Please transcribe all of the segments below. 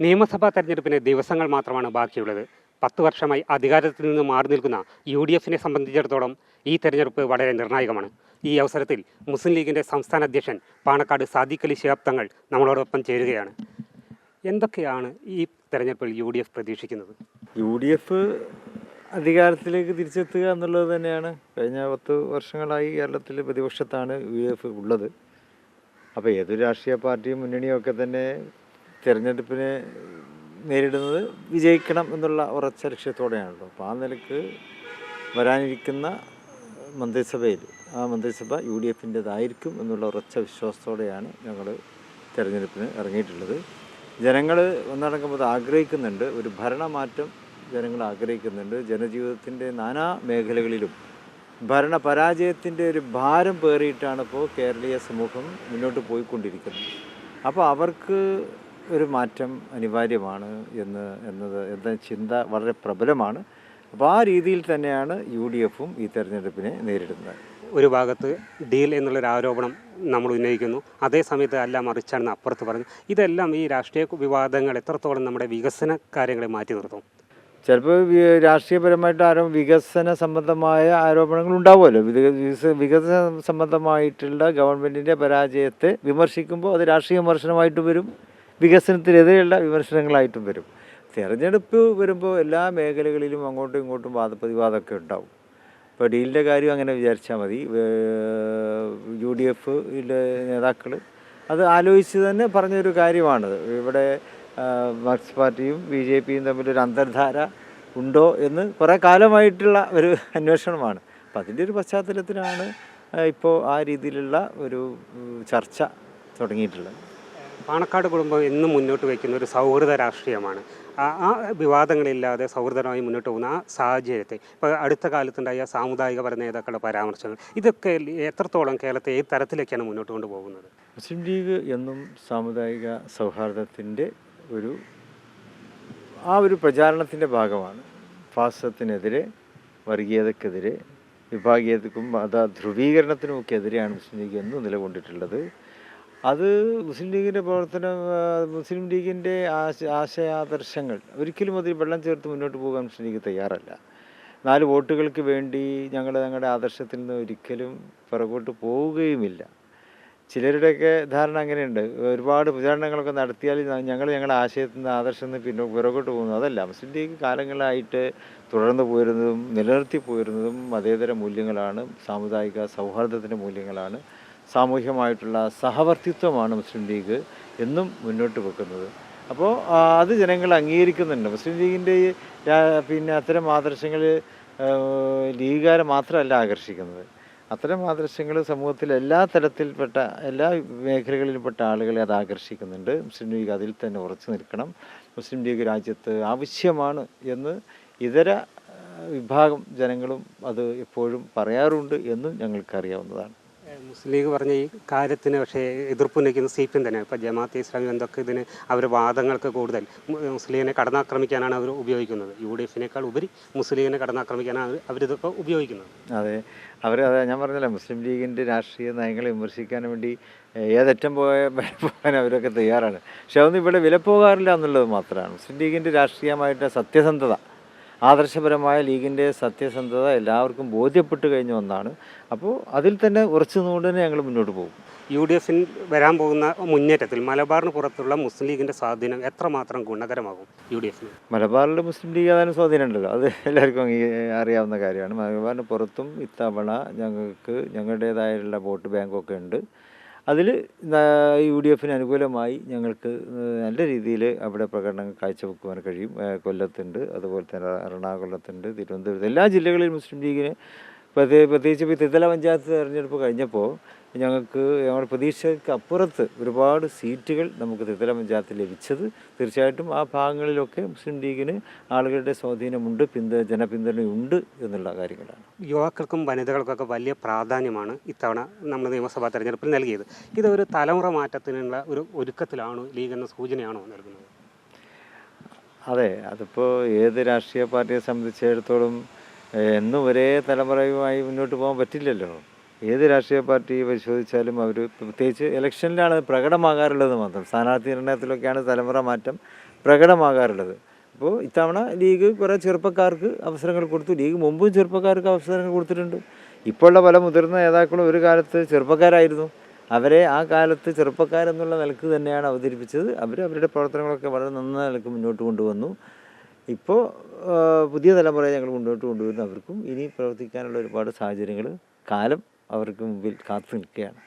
നിയമസഭാ തെരഞ്ഞെടുപ്പിന് ദിവസങ്ങൾ മാത്രമാണ് ബാക്കിയുള്ളത്. 10 വർഷമായി അധികാരത്തിൽ നിന്ന് മാറി നിൽക്കുന്ന യു.ഡി.എഫിനെ സംബന്ധിച്ചിടത്തോളം ഈ തെരഞ്ഞെടുപ്പ് വളരെ നിർണായകമാണ്. ഈ അവസരത്തിൽ മുസ്ലിം ലീഗിൻ്റെ സംസ്ഥാന അധ്യക്ഷൻ പാണക്കാട് സാദിഖ് അലി ശിഹാബ് തങ്ങൾ നമ്മളോടൊപ്പം ചേരുകയാണ്. എന്തൊക്കെയാണ് ഈ തെരഞ്ഞെടുപ്പിൽ യു.ഡി.എഫ് പ്രതീക്ഷിക്കുന്നത്? യു.ഡി.എഫ് അധികാരത്തിലേക്ക് തിരിച്ചെത്തുക എന്നുള്ളത് തന്നെയാണ്. കഴിഞ്ഞ 10 വർഷങ്ങളായി കേരളത്തിൽ പ്രതിപക്ഷത്താണ് യു.ഡി.എഫ് ഉള്ളത്. അപ്പോൾ ഏതൊരു രാഷ്ട്രീയ പാർട്ടിയും മുന്നണിയൊക്കെ തന്നെ തിരഞ്ഞെടുപ്പിനെ നേരിടുന്നത് വിജയിക്കണം എന്നുള്ള ഉറച്ച ലക്ഷ്യത്തോടെയാണല്ലോ. അപ്പോൾ ആ നിലക്ക് വരാനിരിക്കുന്ന മന്ത്രിസഭയിൽ ആ മന്ത്രിസഭ യു.ഡി.എഫിൻ്റെതായിരിക്കും എന്നുള്ള ഉറച്ച വിശ്വാസത്തോടെയാണ് ഞങ്ങൾ തിരഞ്ഞെടുപ്പിന് ഇറങ്ങിയിട്ടുള്ളത്. ജനങ്ങൾ ഒന്നടങ്കം അത് ആഗ്രഹിക്കുന്നുണ്ട്. ഒരു ഭരണമാറ്റം ജനങ്ങൾ ആഗ്രഹിക്കുന്നുണ്ട്. ജനജീവിതത്തിൻ്റെ നാനാ മേഖലകളിലും ഭരണപരാജയത്തിൻ്റെ ഒരു ഭാരം പേറിയിട്ടാണ് ഇപ്പോൾ കേരളീയ സമൂഹം മുന്നോട്ട് പോയിക്കൊണ്ടിരിക്കുന്നത്. അപ്പോൾ അവർക്ക് ഒരു മാറ്റം അനിവാര്യമാണ് എന്ന ചിന്ത വളരെ പ്രബലമാണ്. അപ്പോൾ ആ രീതിയിൽ തന്നെയാണ് യു.ഡി.എഫും ഈ തെരഞ്ഞെടുപ്പിനെ നേരിടുന്നത്. ഒരു ഭാഗത്ത് ഡീൽ എന്നുള്ളൊരു ആരോപണം നമ്മൾ ഉന്നയിക്കുന്നു, അതേ സമയത്ത് അല്ല മറിച്ചാണെന്ന് അപ്പുറത്ത് പറഞ്ഞു. ഇതെല്ലാം ഈ രാഷ്ട്രീയ വിവാദങ്ങൾ എത്രത്തോളം നമ്മുടെ വികസന കാര്യങ്ങളെ മാറ്റി നിർത്തും? ചിലപ്പോൾ രാഷ്ട്രീയപരമായിട്ട് വികസന സംബന്ധമായ ആരോപണങ്ങൾ ഉണ്ടാവുമല്ലോ. വികസന സംബന്ധമായിട്ടുള്ള ഗവൺമെൻറ്റിൻ്റെ പരാജയത്തെ വിമർശിക്കുമ്പോൾ അത് രാഷ്ട്രീയ വിമർശനമായിട്ടും വരും, വികസനത്തിനെതിരെയുള്ള വിമർശനങ്ങളായിട്ടും വരും. തിരഞ്ഞെടുപ്പ് വരുമ്പോൾ എല്ലാ മേഖലകളിലും അങ്ങോട്ടും ഇങ്ങോട്ടും വാദപ്രതിവാദമൊക്കെ ഉണ്ടാവും. ഇപ്പോൾ ഡീലിൻ്റെ കാര്യം അങ്ങനെ വിചാരിച്ചാൽ മതി. യു.ഡി.എഫിലെ നേതാക്കൾ അത് ആലോചിച്ച് തന്നെ പറഞ്ഞൊരു കാര്യമാണത്. ഇവിടെ മാർക്സിസ്റ്റ് പാർട്ടിയും ബി.ജെ.പിയും തമ്മിലൊരു അന്തർധാര ഉണ്ടോ എന്ന് കുറേ കാലമായിട്ടുള്ള ഒരു അന്വേഷണമാണ്. അപ്പം അതിൻ്റെ ഒരു പശ്ചാത്തലത്തിലാണ് ഇപ്പോൾ ആ രീതിയിലുള്ള ഒരു ചർച്ച തുടങ്ങിയിട്ടുള്ളത്. പാണക്കാട് കുടുംബം എന്നും മുന്നോട്ട് വയ്ക്കുന്ന ഒരു സൗഹൃദ രാഷ്ട്രീയമാണ്. ആ വിവാദങ്ങളില്ലാതെ സൗഹൃദമായി മുന്നോട്ട് പോകുന്ന ആ സാഹചര്യത്തെ ഇപ്പോൾ അടുത്ത കാലത്തുണ്ടായ സാമുദായിക നേതാക്കളുടെ പരാമർശങ്ങൾ, ഇതൊക്കെ എത്രത്തോളം കേരളത്തെ ഏത് തരത്തിലേക്കാണ് മുന്നോട്ട് കൊണ്ടുപോകുന്നത്? മുസ്ലിം ലീഗ് എന്നും സാമുദായിക സൗഹാർദ്ദത്തിൻ്റെ ഒരു പ്രചാരണത്തിൻ്റെ ഭാഗമാണ്. ഫാസിസത്തിനെതിരെ, വർഗീയതക്കെതിരെ, വിഭാഗീയതക്കും ധ്രുവീകരണത്തിനുമൊക്കെ എതിരെയാണ് മുസ്ലിം ലീഗ് എന്നും നിലകൊണ്ടിട്ടുള്ളത്. അത് മുസ്ലിം ലീഗിൻ്റെ പ്രവർത്തനം, മുസ്ലിം ലീഗിൻ്റെ ആശയാദർശങ്ങൾ ഒരിക്കലും അതിൽ വെള്ളം ചേർത്ത് മുന്നോട്ട് പോകാൻ മുസ്ലിം ലീഗ് തയ്യാറല്ല. 4 വോട്ടുകൾക്ക് വേണ്ടി ഞങ്ങളുടെ ആദർശത്തിൽ നിന്ന് ഒരിക്കലും പുറകോട്ട് പോവുകയുമില്ല. ചിലരുടെയൊക്കെ ധാരണ അങ്ങനെയുണ്ട്. ഒരുപാട് പ്രചാരണങ്ങളൊക്കെ നടത്തിയാൽ ഞങ്ങളുടെ ആശയത്തിൽ നിന്ന് ആദർശത്തിൽ നിന്ന് പുറകോട്ട് പോകുന്നു. അതല്ല, മുസ്ലിം ലീഗ് കാലങ്ങളായിട്ട് തുടർന്ന് പോയിരുന്നതും നിലനിർത്തി പോയിരുന്നതും മതേതര മൂല്യങ്ങളാണ്, സാമുദായിക സൗഹാർദ്ദത്തിൻ്റെ മൂല്യങ്ങളാണ്, സാമൂഹ്യമായിട്ടുള്ള സഹവർത്തിത്വമാണ് മുസ്ലിം ലീഗ് എന്നും മുന്നോട്ട് വെക്കുന്നത്. അപ്പോൾ അത് ജനങ്ങൾ അംഗീകരിക്കുന്നുണ്ട്. മുസ്ലിം ലീഗിൻ്റെ അത്തരം ആദർശങ്ങൾ ലീഗുകാരെ മാത്രമല്ല ആകർഷിക്കുന്നത്. അത്തരം ആദർശങ്ങൾ സമൂഹത്തിൽ എല്ലാ തരത്തിൽപ്പെട്ട എല്ലാ മേഖലകളിൽപ്പെട്ട ആളുകളെ അത് ആകർഷിക്കുന്നുണ്ട്. മുസ്ലിം ലീഗ് അതിൽ തന്നെ ഉറച്ചു നിൽക്കണം. മുസ്ലിം ലീഗ് രാജ്യത്ത് ആവശ്യമാണ് എന്ന് ഇതര വിഭാഗം ജനങ്ങളും അത് എപ്പോഴും പറയാറുണ്ട് എന്നും ഞങ്ങൾക്കറിയാവുന്നതാണ്. മുസ്ലിം ലീഗ് പറഞ്ഞ ഈ കാര്യത്തിന് പക്ഷേ എതിർപ്പ് ഉന്നയിക്കുന്ന CPM തന്നെ. ഇപ്പോൾ ജമാഅത്തെ ഇസ്ലാമി എന്തൊക്കെ ഇതിന് അവർ വാദങ്ങൾക്ക് കൂടുതൽ മുസ്ലിമിനെ കടന്നാക്രമിക്കാനാണ് അവർ ഉപയോഗിക്കുന്നത്. യു.ഡി.എഫിനേക്കാൾ ഉപരി മുസ്ലിം ലീഗിനെ കടന്നാക്രമിക്കാനാണ് അവരിതൊക്കെ ഉപയോഗിക്കുന്നത്. അതെ, ഞാൻ പറഞ്ഞല്ലോ, മുസ്ലിം ലീഗിൻ്റെ രാഷ്ട്രീയ നയങ്ങളെ വിമർശിക്കാൻ വേണ്ടി ഏതറ്റം പോകാൻ അവരൊക്കെ തയ്യാറാണ്. പക്ഷെ അതൊന്നും ഇവിടെ വില പോകാറില്ല എന്നുള്ളത് മാത്രമാണ്. മുസ്ലിം ലീഗിൻ്റെ രാഷ്ട്രീയമായിട്ട് സത്യസന്ധത, ആദർശപരമായ ലീഗിൻ്റെ സത്യസന്ധത എല്ലാവർക്കും ബോധ്യപ്പെട്ട് കഴിഞ്ഞ ഒന്നാണ്. അപ്പോൾ അതിൽ തന്നെ ഉറച്ചു നിന്നുകൊണ്ട് തന്നെ ഞങ്ങൾ മുന്നോട്ട് പോകും. യു.ഡി.എഫിൽ വരാൻ പോകുന്ന മുന്നേറ്റത്തിൽ മലബാറിന് പുറത്തുള്ള മുസ്ലിം ലീഗിൻ്റെ സ്വാധീനം എത്രമാത്രം ഗുണകരമാകും യു.ഡി.എഫിന്? മലബാറിൽ മുസ്ലിം ലീഗ് അതിന് സ്വാധീനമുണ്ടല്ലോ, അത് എല്ലാവർക്കും അറിയാവുന്ന കാര്യമാണ്. മലബാറിന് പുറത്തും ഇത്തവണ ഞങ്ങളുടേതായുള്ള വോട്ട് ബാങ്കൊക്കെ ഉണ്ട്. അതിൽ യു.ഡി.എഫിന് അനുകൂലമായി ഞങ്ങൾക്ക് നല്ല രീതിയിൽ അവിടെ പ്രകടനങ്ങൾ കാഴ്ചവെക്കുവാൻ കഴിയും. കൊല്ലത്തുണ്ട്, അതുപോലെ തന്നെ എറണാകുളത്തുണ്ട്, തിരുവനന്തപുരത്ത്, എല്ലാ ജില്ലകളിലും മുസ്ലിം ലീഗിന് പ്രത്യേകിച്ച് ഇപ്പോൾ ത്രിതല പഞ്ചായത്ത് തെരഞ്ഞെടുപ്പ് കഴിഞ്ഞപ്പോൾ ഞങ്ങളുടെ പ്രതീക്ഷയ്ക്ക് അപ്പുറത്ത് ഒരുപാട് സീറ്റുകൾ നമുക്ക് ത്രിതല പഞ്ചായത്ത് ലഭിച്ചത് തീർച്ചയായിട്ടും ആ ഭാഗങ്ങളിലൊക്കെ മുസ്ലിം ലീഗിന് ആളുകളുടെ സ്വാധീനമുണ്ട്, ജനപിന്തുണയുണ്ട് എന്നുള്ള കാര്യങ്ങളാണ്. യുവാക്കൾക്കും വനിതകൾക്കൊക്കെ വലിയ പ്രാധാന്യമാണ് ഇത്തവണ നമ്മൾ നിയമസഭാ തെരഞ്ഞെടുപ്പിൽ നൽകിയത്. ഇതൊരു തലമുറ മാറ്റത്തിനുള്ള ഒരു ഒരുക്കത്തിലാണോ, ലീഗ് എന്ന സൂചനയാണോ നൽകുന്നത്? അതെ, അതിപ്പോൾ ഏത് രാഷ്ട്രീയ പാർട്ടിയെ സംബന്ധിച്ചിടത്തോളം എന്നും ഒരേ തലമുറയുമായി മുന്നോട്ട് പോകാൻ പറ്റില്ലല്ലോ. ഏത് രാഷ്ട്രീയ പാർട്ടി പരിശോധിച്ചാലും അവർ പ്രത്യേകിച്ച് ഇലക്ഷനിലാണ് പ്രകടമാകാറുള്ളത് മാത്രം. സ്ഥാനാർത്ഥി നിർണയത്തിലൊക്കെയാണ് തലമുറ മാറ്റം പ്രകടമാകാറുള്ളത്. അപ്പോൾ ഇത്തവണ ലീഗ് കുറേ ചെറുപ്പക്കാർക്ക് അവസരങ്ങൾ കൊടുത്തു. ലീഗ് മുമ്പും ചെറുപ്പക്കാർക്ക് അവസരങ്ങൾ കൊടുത്തിട്ടുണ്ട്. ഇപ്പോഴുള്ള പല മുതിർന്ന നേതാക്കളും ഒരു കാലത്ത് ചെറുപ്പക്കാരായിരുന്നു. അവരെ ആ കാലത്ത് ചെറുപ്പക്കാരെന്നുള്ള നിലക്ക് തന്നെയാണ് അവതരിപ്പിച്ചത്. അവരുടെ പ്രവർത്തനങ്ങളൊക്കെ വളരെ നന്ന നിലക്ക് മുന്നോട്ട് കൊണ്ടുവന്നു. ഇപ്പോൾ പുതിയ തലമുറയെ ഞങ്ങൾ മുന്നോട്ട് കൊണ്ടുവരുന്ന അവർക്കും ഇനി പ്രവർത്തിക്കാനുള്ള ഒരുപാട് സാഹചര്യങ്ങൾ കാലം അവർക്ക് മുമ്പിൽ കാത്തു നിൽക്കുകയാണ്.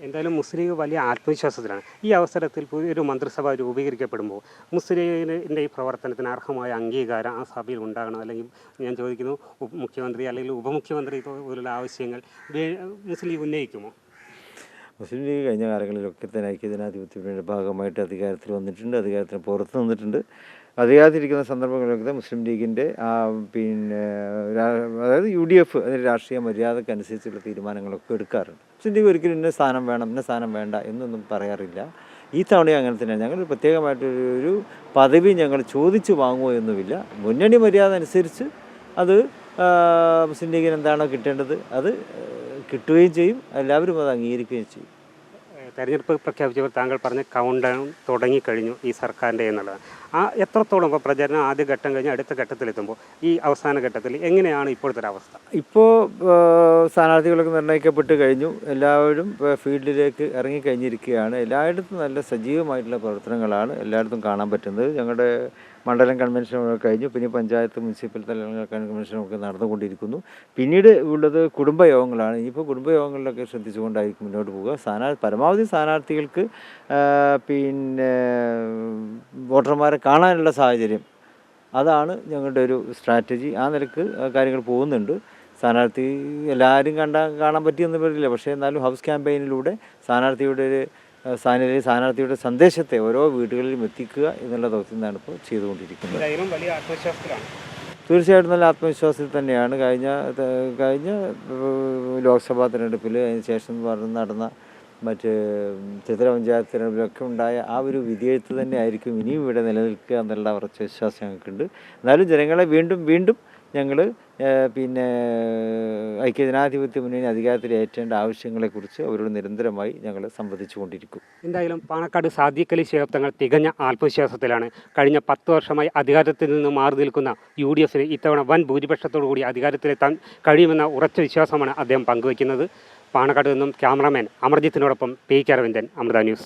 എന്തായാലും മുസ്ലിം ലീഗ് വലിയ ആത്മവിശ്വാസത്തിലാണ്. ഈ അവസരത്തിൽ പുതിയൊരു മന്ത്രിസഭ രൂപീകരിക്കപ്പെടുമ്പോൾ മുസ്ലിം ലീഗിൻ്റെ ഈ പ്രവർത്തനത്തിന് അർഹമായ അംഗീകാരം ആ സഭയിൽ ഉണ്ടാകണം. അല്ലെങ്കിൽ ഞാൻ ചോദിക്കുന്നു, മുഖ്യമന്ത്രി അല്ലെങ്കിൽ ഉപമുഖ്യമന്ത്രി പോലുള്ള ആവശ്യങ്ങൾ മുസ്ലിം ലീഗ് ഉന്നയിക്കുമോ? മുസ്ലിം ലീഗ് കഴിഞ്ഞ കാലങ്ങളിലൊക്കെ തന്നെ ഐക്യജനാധിപത്യത്തിൻ്റെ ഭാഗമായിട്ട് അധികാരത്തിൽ വന്നിട്ടുണ്ട്, അധികാരത്തിന് പുറത്ത് നിന്നിട്ടുണ്ട്. അധികാരത്തിലിരിക്കുന്ന സന്ദർഭങ്ങളിലൊക്കെ മുസ്ലിം ലീഗിൻ്റെ അതായത് UDF അതിൻ്റെ രാഷ്ട്രീയ മര്യാദക്കനുസരിച്ചുള്ള തീരുമാനങ്ങളൊക്കെ എടുക്കാറുണ്ട്. മുസ്ലിം ലീഗ് ഒരിക്കലും ഇന്ന സ്ഥാനം വേണം ഇന്ന സ്ഥാനം വേണ്ട എന്നൊന്നും പറയാറില്ല. ഈ തവണയും അങ്ങനെ തന്നെയാണ്. ഞങ്ങൾ പ്രത്യേകമായിട്ടൊരു പദവി ഞങ്ങൾ ചോദിച്ചു വാങ്ങുമോ എന്നുമില്ല. മുന്നണി മര്യാദ അനുസരിച്ച് അത് മുസ്ലിം ലീഗിന് എന്താണോ കിട്ടേണ്ടത് അത് കിട്ടുകയും ചെയ്യും, എല്ലാവരും അത് അംഗീകരിക്കുകയും ചെയ്യും. തെരഞ്ഞെടുപ്പ് പ്രഖ്യാപിച്ചപ്പോൾ താങ്കൾ പറഞ്ഞ കൗണ്ട് ഡൗൺ തുടങ്ങിക്കഴിഞ്ഞു ഈ സർക്കാരിൻ്റെ എന്നുള്ളത്. എത്രത്തോളം ഇപ്പോൾ പ്രചരണം ആദ്യ ഘട്ടം കഴിഞ്ഞ് അടുത്ത ഘട്ടത്തിലെത്തുമ്പോൾ ഈ അവസാന ഘട്ടത്തിൽ എങ്ങനെയാണ് ഇപ്പോഴത്തെ ഒരു അവസ്ഥ? ഇപ്പോൾ സ്ഥാനാർത്ഥികളൊക്കെ നിർണ്ണയിക്കപ്പെട്ട് കഴിഞ്ഞു. എല്ലാവരും ഫീൽഡിലേക്ക് ഇറങ്ങിക്കഴിഞ്ഞിരിക്കുകയാണ്. എല്ലായിടത്തും നല്ല സജീവമായിട്ടുള്ള പ്രവർത്തനങ്ങളാണ് എല്ലായിടത്തും കാണാൻ പറ്റുന്നത്. ഞങ്ങളുടെ മണ്ഡലം കൺവെൻഷനൊക്കെ കഴിഞ്ഞു. പിന്നെ പഞ്ചായത്ത് മുനിസിപ്പൽ തല കൺവെൻഷനൊക്കെ നടന്നുകൊണ്ടിരിക്കുന്നു. പിന്നീട് ഉള്ളത് കുടുംബയോഗങ്ങളാണ്. ഇനിയിപ്പോൾ കുടുംബയോഗങ്ങളിലൊക്കെ ശ്രദ്ധിച്ചുകൊണ്ടായിരിക്കും മുന്നോട്ട് പോവുക. പരമാവധി സ്ഥാനാർത്ഥികൾക്ക് വോട്ടർമാരെ കാണാനുള്ള സാഹചര്യം, അതാണ് ഞങ്ങളുടെ ഒരു സ്ട്രാറ്റജി. ആ നിലക്ക് കാര്യങ്ങൾ പോകുന്നുണ്ട്. സ്ഥാനാർത്ഥി എല്ലാവരും കാണാൻ പറ്റിയെന്ന് വരില്ല. പക്ഷേ എന്നാലും ഹൗസ് ക്യാമ്പയിനിലൂടെ സ്ഥാനാർത്ഥിയുടെ സന്ദേശത്തെ ഓരോ വീടുകളിലും എത്തിക്കുക എന്നുള്ള ദൗത്യം നിന്നാണ് ഇപ്പോൾ ചെയ്തുകൊണ്ടിരിക്കുന്നത്. തീർച്ചയായിട്ടും നല്ല ആത്മവിശ്വാസത്തിൽ തന്നെയാണ്. കഴിഞ്ഞ ലോക്സഭാ തിരഞ്ഞെടുപ്പിൽ അതിന് ശേഷം നടന്ന മറ്റ് ത്രിതല പഞ്ചായത്ത് തിരഞ്ഞെടുപ്പിലൊക്കെ ഉണ്ടായ ആ ഒരു വിധിയെഴുത്ത് തന്നെ ആയിരിക്കും ഇനിയും ഇവിടെ നിലനിൽക്കുക എന്നുള്ള ഉറച്ച വിശ്വാസം ഞങ്ങൾക്കുണ്ട്. എന്നാലും ജനങ്ങളെ വീണ്ടും ഞങ്ങൾ ഐക്യജനാധിപത്യ മുന്നണി അധികാരത്തിൽ ഏറ്റേണ്ട ആവശ്യങ്ങളെക്കുറിച്ച് അവരോട് നിരന്തരമായി ഞങ്ങൾ സംവദിച്ചു കൊണ്ടിരിക്കും. എന്തായാലും പാണക്കാട് സാദിഖ് അലി ശിഹാബ് തങ്ങൾ തികഞ്ഞ ആത്മവിശ്വാസത്തിലാണ്. കഴിഞ്ഞ 10 വർഷമായി അധികാരത്തിൽ നിന്ന് മാറി നിൽക്കുന്ന UDF ഇത്തവണ വൻ ഭൂരിപക്ഷത്തോടു കൂടി അധികാരത്തിലെത്താൻ കഴിയുമെന്ന ഉറച്ച വിശ്വാസമാണ് അദ്ദേഹം പങ്കുവയ്ക്കുന്നത്. പാണക്കാട് നിന്നും ക്യാമറാമാൻ അമർജിത്തിനോടൊപ്പം P. K. Aravindan, Amrita news.